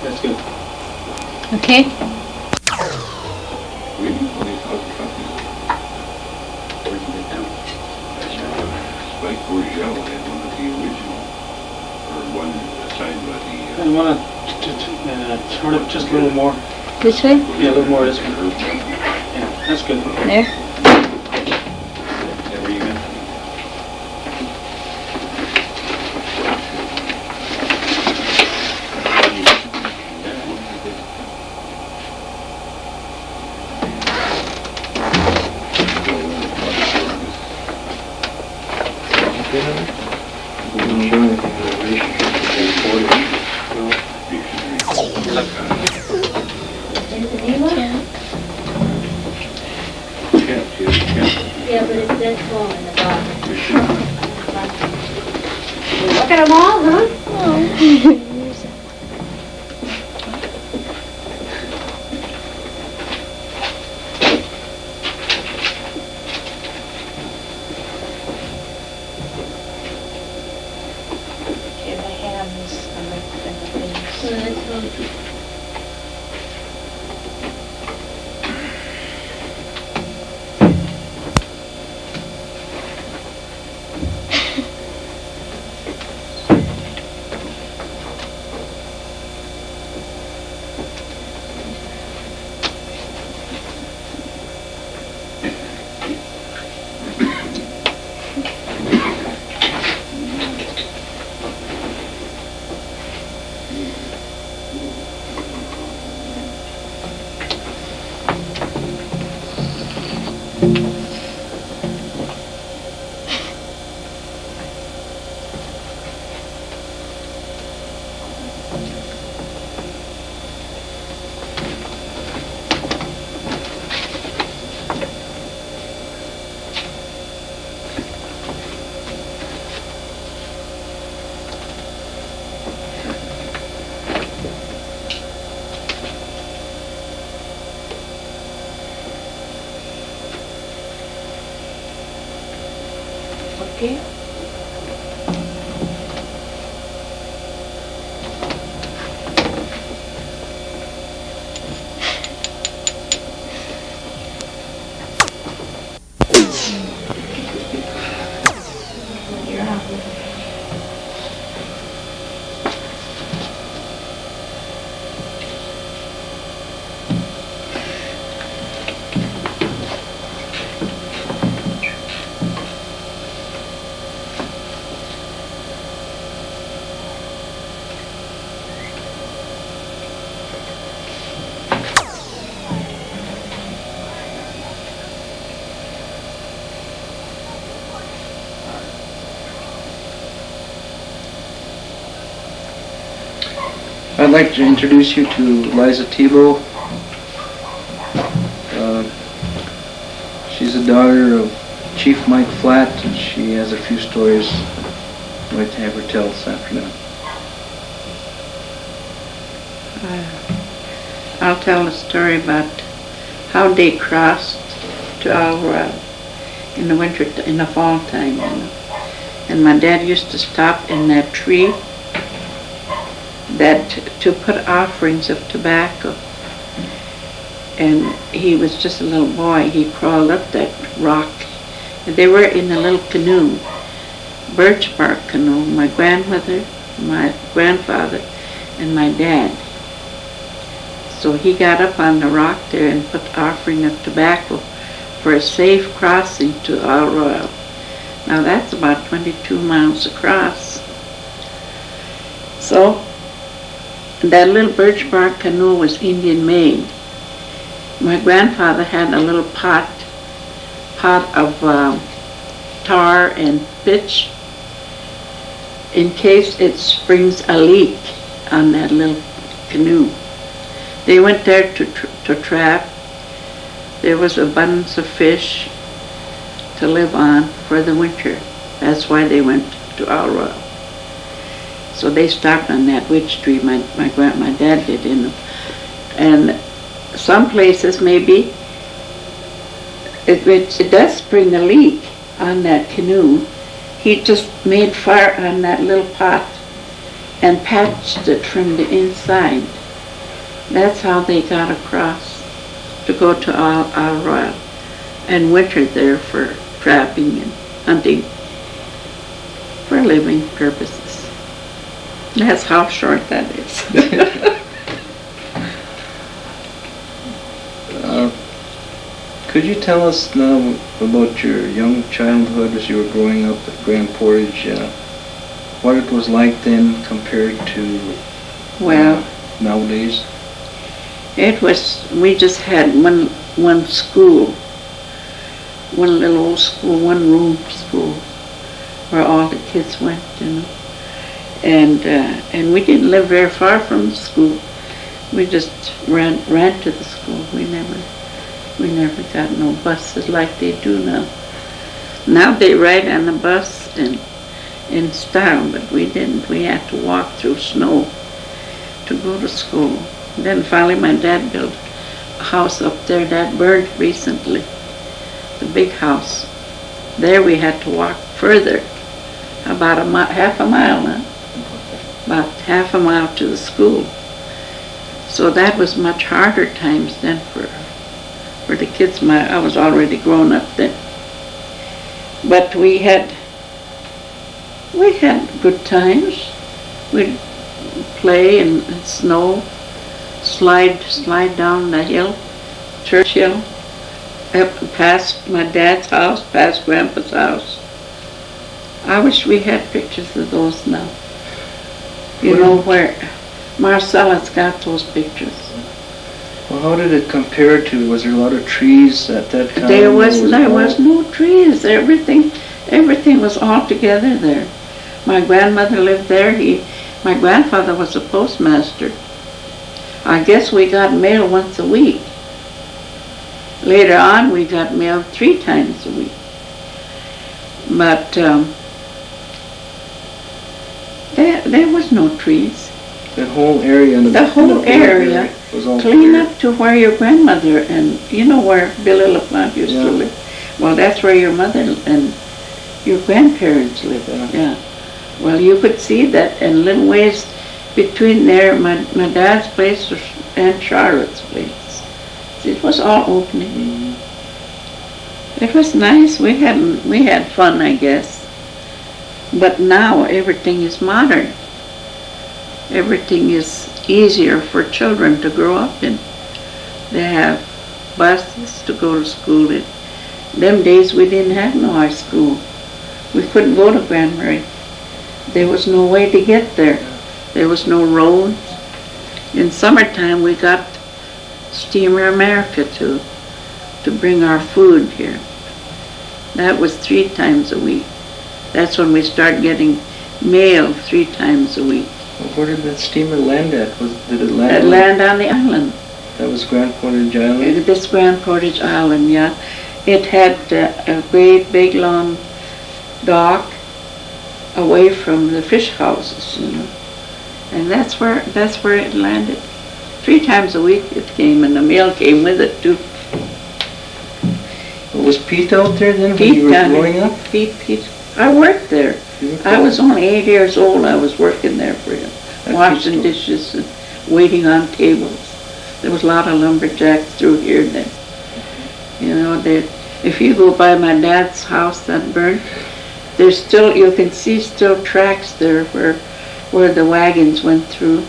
That's good. Okay. Spike Bourgel had one of the original, or one assigned by the... I want to turn it just a little more. This way? Yeah, a little more this way. Yeah, that's good. There. There you go. Yeah, but it's that small in the bottom. Look at them all, huh? Okay, my hands are like things. Well, that's all. Okay. I'd like to introduce you to Liza Tebow. She's a daughter of Chief Mike Flatt, and she has a few stories I'd like to have her tell this afternoon. I'll tell a story about how they crossed to Alvarado in the winter, in the fall time, you know. And my dad used to stop in that tree to put offerings of tobacco. And he was just a little boy. He crawled up that rock. And they were in a little canoe, birch bark canoe, my grandmother, my grandfather, and my dad. So he got up on the rock there and put offering of tobacco for a safe crossing to Isle Royale. Now that's about 22 miles across. So that little birch bark canoe was Indian made. My grandfather had a little pot of tar and pitch in case it springs a leak on that little canoe. They went there to trap. There was abundance of fish to live on for the winter. That's why they went to Alroy. So they stopped on that witch tree. My dad did, you know. And some places maybe it does spring a leak on that canoe. He just made fire on that little pot and patched it from the inside. That's how they got across to go to Isle Royale and wintered there for trapping and hunting for living purposes. That's how short that is. Could you tell us now about your young childhood as you were growing up at Grand Portage? What it was like then compared to Well, nowadays? it was, we just had one school, one little old school, one room school where all the kids went, you know. And we didn't live very far from the school. We just ran to the school. We never got no buses like they do now. Now they ride on the bus in style, but we didn't. We had to walk through snow to go to school. Then finally my dad built a house up there that burned recently, the big house. There we had to walk further, about half a mile, huh? About half a mile to the school. So that was much harder times then for the kids. I was already grown up then. But we had good times. We'd play in snow, slide down the hill, Church Hill, up past my dad's house, past Grandpa's house. I wish we had pictures of those now. You know where Marcella's got those pictures. Well, how did it compare to, was there a lot of trees at that time? There was no trees. Everything was all together there. My grandmother lived there. My grandfather was a postmaster. I guess we got mail once a week. Later on, we got mail 3 times a week. But there was no trees. That whole area, the whole area was all clean clear. up to where your grandmother and you know where Billy LaPlante used to live. Well, that's where your mother and your grandparents lived. Yeah. Well, you could see that in little ways between there, my dad's place and Charlotte's place. It was all opening. It was nice. We had fun, I guess. But now everything is modern. Everything is easier for children to grow up in. They have buses to go to school in. Them days we didn't have no high school. We couldn't go to Grand Marais. There was no way to get there. There was no roads. In summertime we got Steamer America to bring our food here. That was 3 times a week. That's when we started getting mail 3 times a week. Where did that steamer land at? Did it land? It landed on the island. That was Grand Portage Island? This Grand Portage Island, yeah. It had a great big long dock away from the fish houses, you know. And that's where it landed. 3 times a week it came, and the mail came with it too. Was Pete out there then when Pete you were growing up? Pete. I worked there. I was only 8 years old. I was working there for him, washing dishes and waiting on tables. There was a lot of lumberjacks through here then. You know, if you go by my dad's house that burned, there's still, you can see still tracks there where the wagons went through.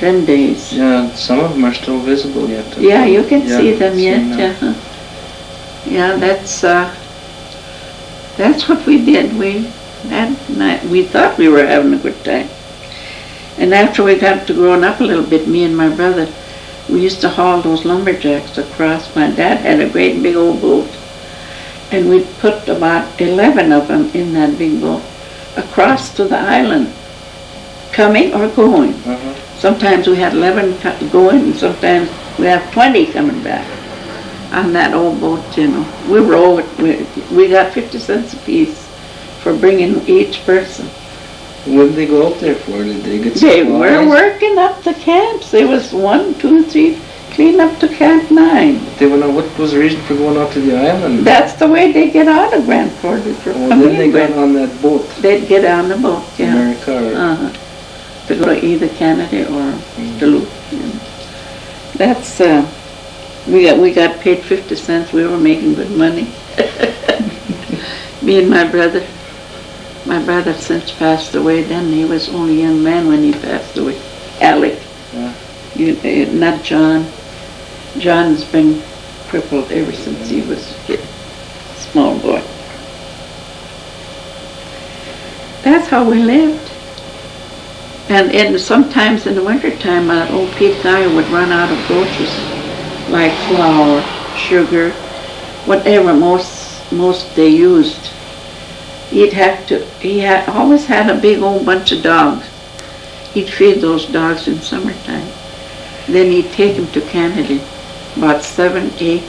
Them days. Yeah, some of them are still visible yet. Yeah, you can see them yet. Yeah. Yeah, that's what we did. We thought we were having a good time. And after we got to growing up a little bit, me and my brother, we used to haul those lumberjacks across. My dad had a great big old boat, and we'd put about 11 of them in that big boat across to the island, coming or going. Sometimes we had 11 going, and sometimes we have 20 coming back on that old boat, you know. We got 50 cents a piece for bringing each person. What did they go out there for? Did they get supplies? They were working up the camps. There was 1, 2, 3, clean up to Camp 9. What was the reason for going out to the island? That's the way they get out of Grand Portage. Then they got on that boat. They'd get on the boat, yeah. America. To go to either Canada or Duluth. You know. That's, we got paid 50 cents. We were making good money. Me and my brother. My brother since passed away. Then he was only a young man when he passed away. Alec. Yeah. Not John. John's been crippled ever since he was a kid. Small boy. That's how we lived. And sometimes in the wintertime, old Pete and I would run out of groceries, like flour, sugar, whatever most they used. He always had a big old bunch of dogs. He'd feed those dogs in summertime. Then he'd take them to Canada, about 7, 8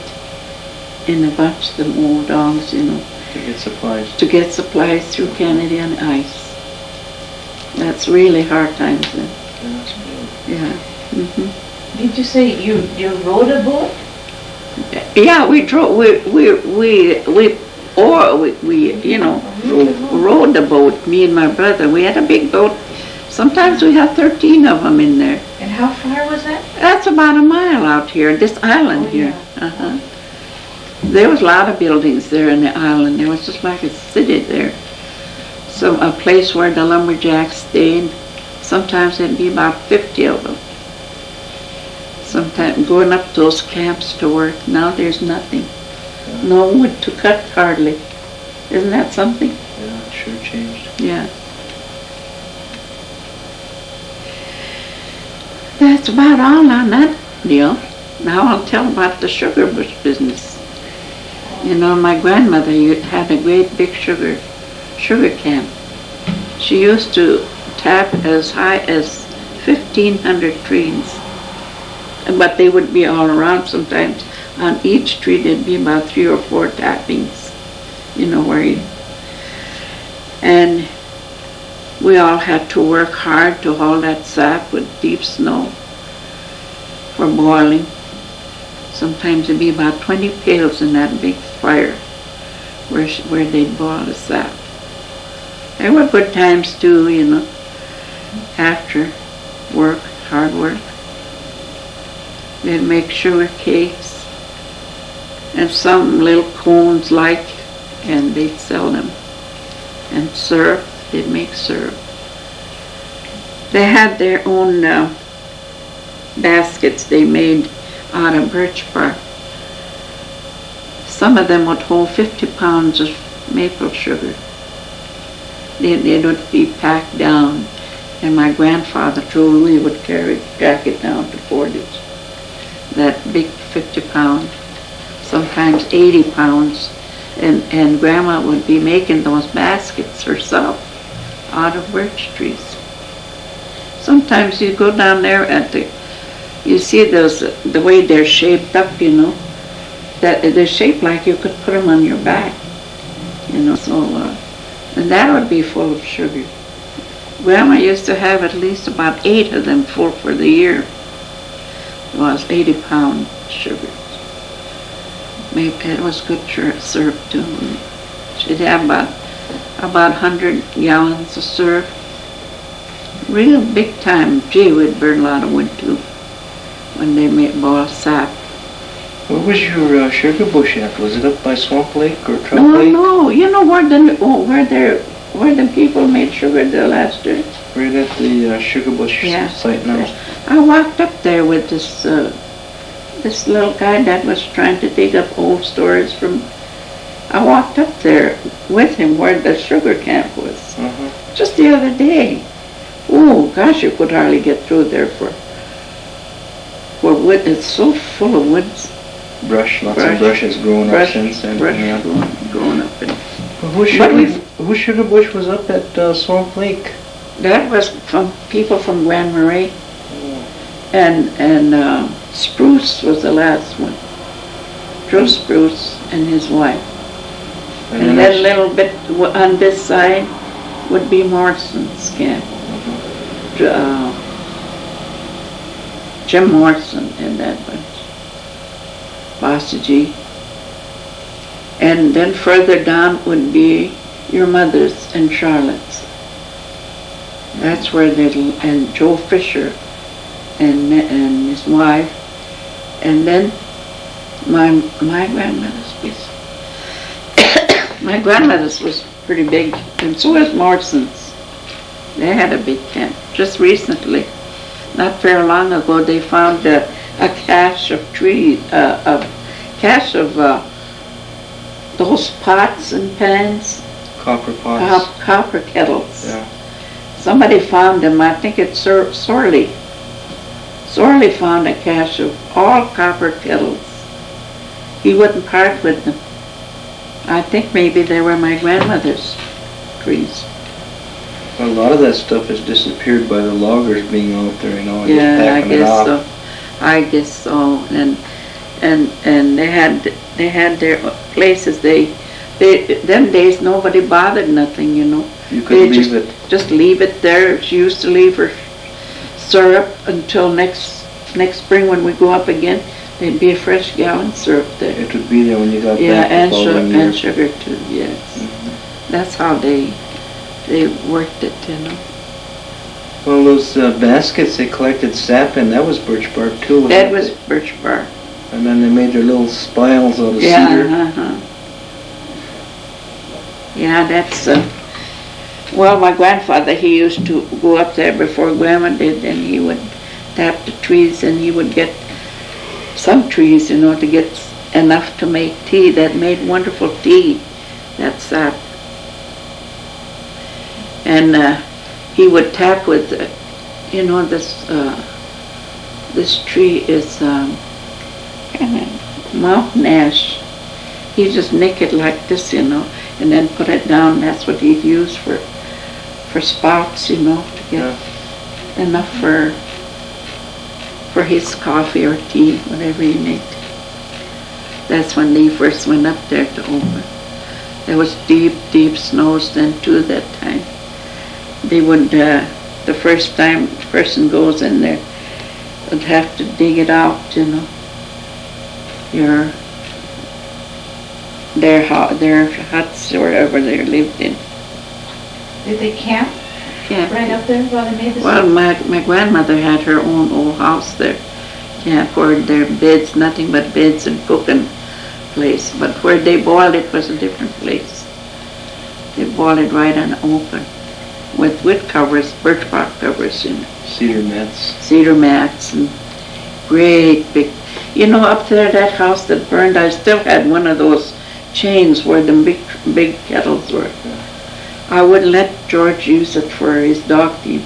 in a bunch, the old dogs, you know. To get supplies. To get supplies through Canada and ice. That's really hard times then. That's good. Yeah. Hmm. Did you say you rode a boat? Yeah, we drove. We you know, rowed the boat. Me and my brother. We had a big boat. Sometimes we had 13 of them in there. And how far was that? That's about a mile out here. This island here. Yeah. There was a lot of buildings there in the island. There was just like a city there. So a place where the lumberjacks stayed. Sometimes there'd be about 50 of them. Sometimes going up those camps to work. Now there's nothing. No wood to cut hardly. Isn't that something? Yeah, it sure changed. Yeah. That's about all on that deal. Now I'll tell about the sugar bush business. You know, my grandmother had a great big sugar camp. She used to tap as high as 1,500 trees. But they would be all around sometimes. On each tree there'd be about 3 or 4 tappings. You know, and we all had to work hard to haul that sap with deep snow for boiling. Sometimes it'd be about 20 pails in that big fire where they'd boil the sap. There were good times too, you know, after work, hard work. They'd make sugar cakes and some little cones and they'd sell them. And syrup, they'd make syrup. They had their own baskets they made out of birch bark. Some of them would hold 50 pounds of maple sugar. They would be packed down, and my grandfather told we would pack it down to Portage. That big 50-pound, sometimes 80 pounds, and Grandma would be making those baskets herself out of birch trees. Sometimes you go down there you see those, the way they're shaped up, you know, that they're shaped like you could put them on your back, you know, so, and that would be full of sugar. Grandma used to have at least about 8 of them full for the year. It was 80-pound sugar. It was good syrup too. She'd have about 100 gallons of syrup. Real big time. Gee, we'd burn a lot of wood too when they made boiled sap. Where was your sugar bush at? Was it up by Swamp Lake or Trout Lake? No, you know where the people made sugar the last year? Right at the sugar bush site now. I walked up there with this little guy that was trying to dig up old stories from. I walked up there with him where the sugar camp was. Just the other day. Oh gosh, you could hardly get through there for wood. It's so full of woods. Lots of brushes growing up since then. Growing up. Whose sugar bush was up at Swamp Lake? That was from people from Grand Marais. And Spruce was the last one. Joe Spruce and his wife. And then a little bit on this side would be Morrison's camp. Jim Morrison and that bunch. Bossy G. And then further down would be your mother's and Charlotte's. That's where and Joe Fisher and his wife And then my grandmother's place. My grandmother's was pretty big, and so was Morrison's. They had a big camp. Just recently, not very long ago, they found a cache of trees, those pots and pans, Copper pots. copper kettles. Yeah. Somebody found them. I think it's Sorley found a cache of all copper kettles. He wouldn't part with them. I think maybe they were my grandmother's trees. A lot of that stuff has disappeared by the loggers being out there, you know, and Yeah, just I packing it guess off. so. I guess so. And they had their places. They them days nobody bothered nothing, you know. You could They leave it. just leave it there. She used to leave her syrup until next spring when we go up again. There'd be a fresh gallon syrup there. It would be there when you got Yeah, back. and the following year. sugar too. Yes, that's how they worked it, you know. Well, those baskets they collected sap in, that was birch bark too. wasn't That it? was birch bark. And then they made their little spiles out of Yeah, cedar. Yeah, that's. Well, my grandfather, he used to go up there before Grandma did, and he would tap the trees, and he would get some trees, you know, to get enough to make tea. That made wonderful tea. That sap. And he would tap with, you know, this tree is mountain ash. He just nick it like this, you know, and then put it down. That's what he'd use for spouts, you know, to get enough for his coffee or tea, whatever he made. That's when they first went up there to open. There was deep, deep snows then too that time. They would, the first time the person goes in there, would have to dig it out, you know. Their huts or wherever they lived in. Did they camp right up there while they made this? Well, my grandmother had her own old house there. Camp where their beds, nothing but beds and cooking place. But where they boiled it was a different place. They boiled it right on open with covers, birch bark covers, you know. Cedar mats. Cedar mats and great big. You know, up there, that house that burned, I still had one of those chains where the big kettles were. I wouldn't let George use it for his dog team.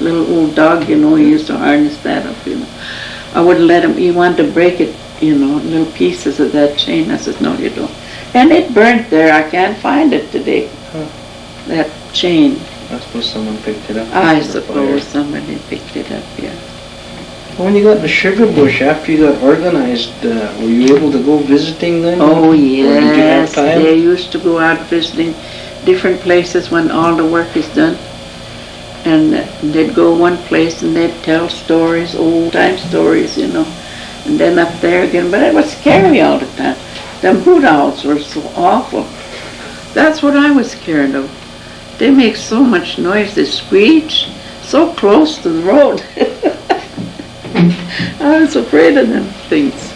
Little old dog, you know, he used to harness that up, you know. I wouldn't let him, he wanted to break it, you know, little pieces of that chain. I said, no, you don't. And it burnt there. I can't find it today. That chain. I suppose someone picked it up. I after the suppose fire. somebody picked it up, yeah. When you got in the sugar bush, after you got organized, were you able to go visiting then? Oh, Or did you have yes. time? They used to go out visiting different places when all the work is done. And they'd go one place and they'd tell stories, old time stories, you know. And then up there again. But it was scary all the time. Them hoot owls were so awful. That's what I was scared of. They make so much noise, they screech so close to the road. I was afraid of them things.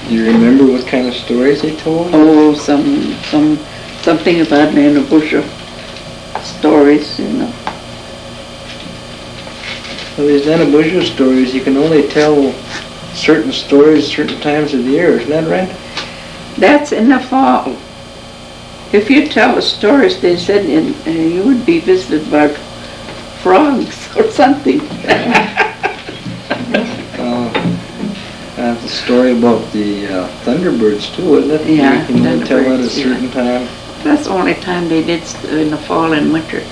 Do you remember what kind of stories they told? Oh, something about me in a bush of stories, you know. Well, these Anabusha stories, you can only tell certain stories certain times of the year, isn't that right? That's in the fall. If you tell the stories, they said you would be visited by frogs or something. The story about the Thunderbirds too, isn't it? Yeah, You can only tell that at a Thunderbirds, certain time. That's the only time they did in the fall and winter.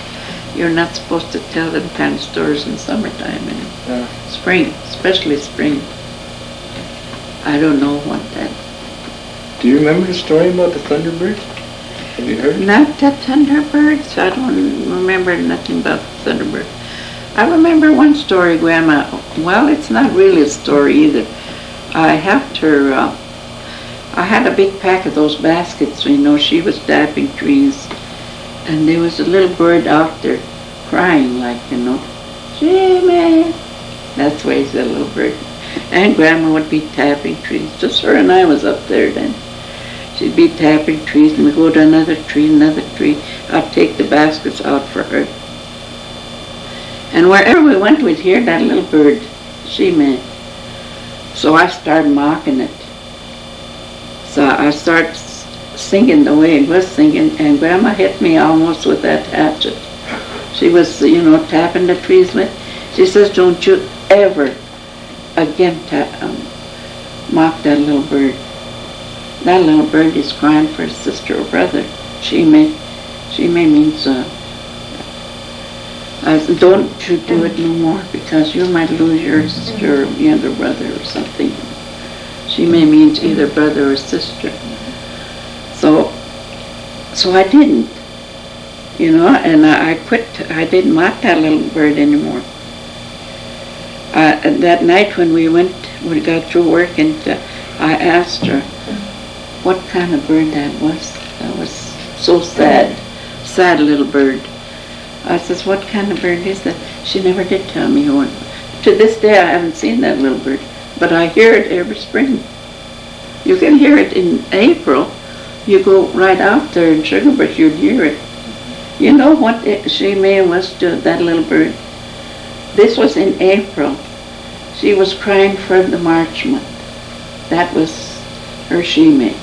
You're not supposed to tell them kind of stories in summertime and spring, especially spring. I don't know what that. Do you remember the story about the Thunderbirds? Have you heard it? Not the Thunderbirds. I don't remember nothing about the Thunderbird. I remember one story, Grandma. Well, it's not really a story either. I helped her. I had a big pack of those baskets. You know, she was tapping trees, and there was a little bird out there crying, like, you know, Jimmy. That's why he's a little bird. And Grandma would be tapping trees. Just her and I was up there then. She'd be tapping trees, and we'd go to another tree, another tree. I'd take the baskets out for her. And wherever we went, we'd hear that little bird, she-man. So I started mocking it. So I started singing the way it was singing, and Grandma hit me almost with that hatchet. She was, tapping the trees with. She says, "Don't you ever again mock that little bird. That little bird is crying for his sister or brother. She may means, don't you do it no more, because you might lose your sister or younger brother or something." She may means either brother or sister. So I didn't, and I quit. I didn't mock that little bird anymore. That night when we got through work, and I asked her what kind of bird that was. That was so sad little bird. I says, "What kind of bird is that?" She never did tell me what. To this day, I haven't seen that little bird, but I hear it every spring. You can hear it in April. You go right out there in Sugarbrush, you'd hear it. You know what she-may was to that little bird? This was in April. She was crying for the March month. That was her she-may.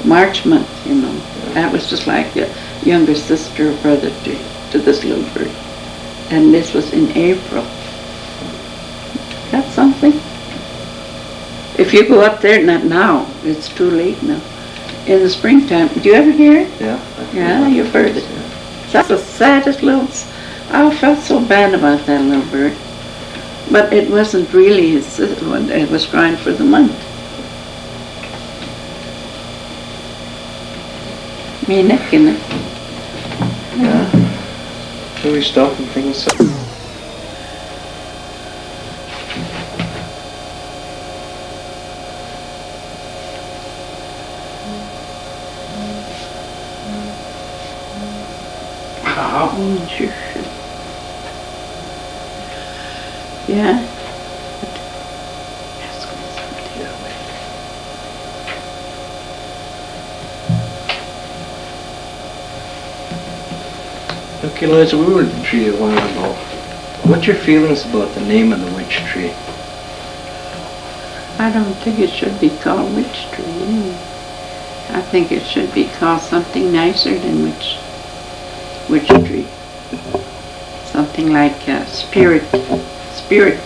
March month, That was just like a younger sister or brother to this little bird. And this was in April. That's something. If you go up there, not now, it's too late now. In the springtime, do you ever hear it? Yeah. Yeah, you've heard it. That's the saddest little, I felt so bad about that little bird. But it wasn't really his sister, it was crying for the month. Me necking it. Yeah. Can we stop and think of something? Sure. Yeah. Okay, Liza, we were at the tree a while ago. What's your feelings about the name of the witch tree? I don't think it should be called witch tree anyway. I think it should be called something nicer than witch tree. Something like spirit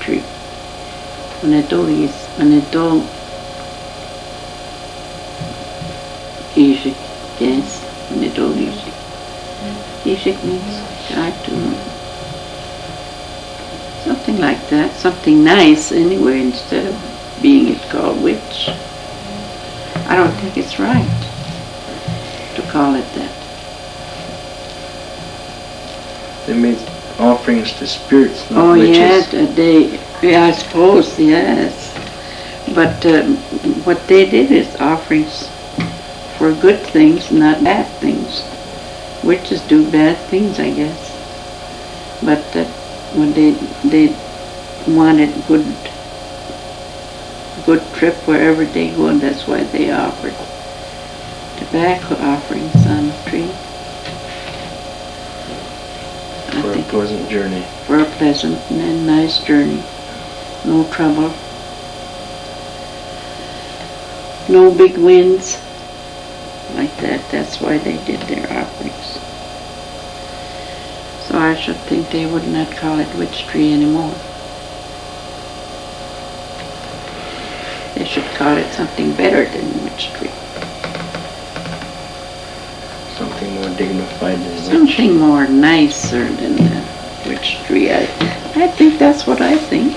tree. When it don't easy, yes, when it don't easy. Easy means try to, something like that, something nice anyway, instead of being it called witch. I don't think it's right to call it that. They made offerings to spirits, not Oh, witches. yeah, I suppose, yes. But what they did is offerings for good things, not bad things. Witches do bad things, I guess. But when they wanted good trip wherever they go, and that's why they offered tobacco offerings on the tree. For a pleasant journey. For a pleasant and nice journey. No trouble. No big winds. Like that. That's why they did their offerings. So I should think they would not call it witch tree anymore. They should call it something better than witch tree. Something more dignified than witch. Something more nicer than the witch tree. I think that's what I think.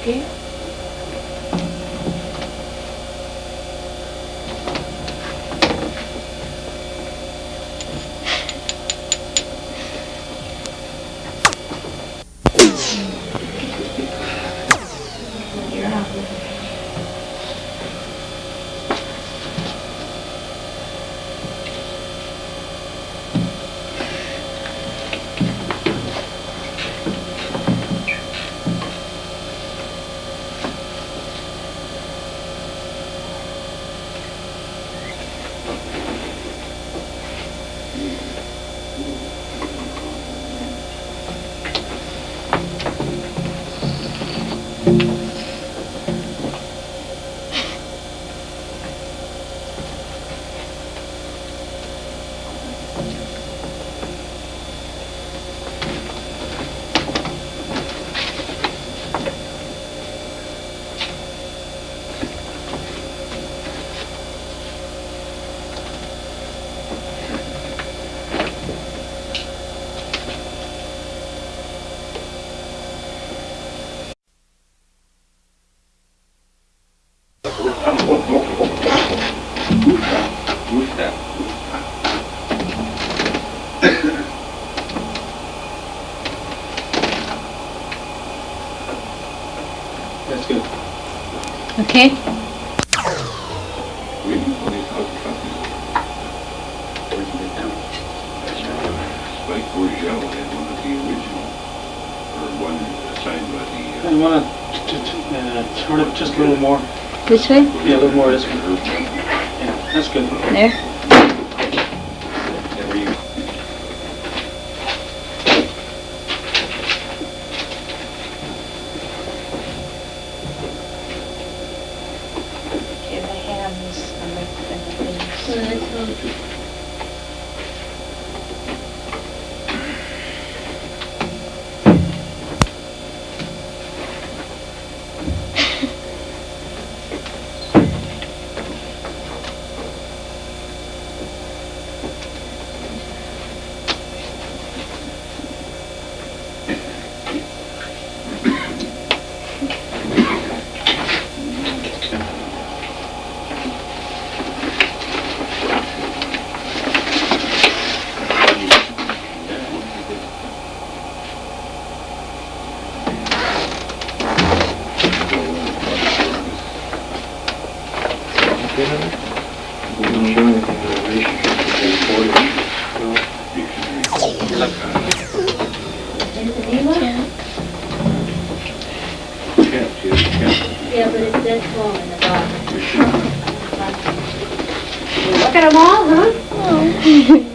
Okay. That's good. Okay. Really? What is hot coffee? Where'd you get that? Spike Portage had one of the original, or one signed by the, You want to turn it just a little more? This way? Yeah, a little more this way. Yeah, that's good. There. There you go. Okay, the hands and the things. So that's all. You don't do anything in a relationship with Grand Portage. And the name of it? Yeah, but it's that small in the bottom. Look at them all, huh?